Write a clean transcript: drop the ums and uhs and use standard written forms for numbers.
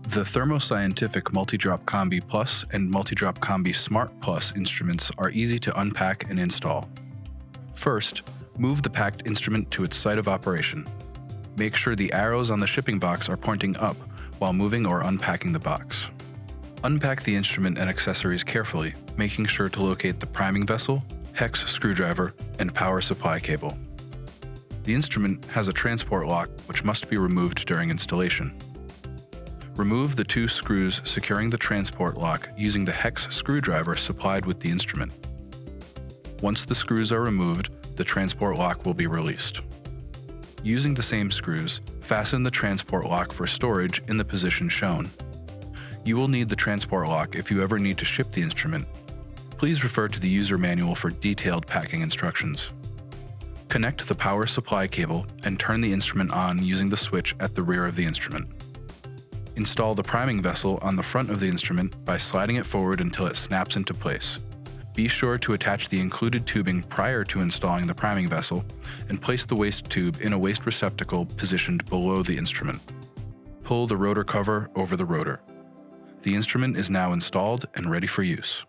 The Thermo Multidrop Combi Plus and Multidrop Combi Smart Plus instruments are easy to unpack and install. First, move the packed instrument to its site of operation. Make sure the arrows on the shipping box are pointing up while moving or unpacking the box. Unpack the instrument and accessories carefully, making sure to locate the priming vessel, hex screwdriver, and power supply cable. The instrument has a transport lock which must be removed during installation. Remove the 2 screws securing the transport lock using the hex screwdriver supplied with the instrument. Once the screws are removed, the transport lock will be released. Using the same screws, fasten the transport lock for storage in the position shown. You will need the transport lock if you ever need to ship the instrument. Please refer to the user manual for detailed packing instructions. Connect the power supply cable and turn the instrument on using the switch at the rear of the instrument. Install the priming vessel on the front of the instrument by sliding it forward until it snaps into place. Be sure to attach the included tubing prior to installing the priming vessel and place the waste tube in a waste receptacle positioned below the instrument. Pull the rotor cover over the rotor. The instrument is now installed and ready for use.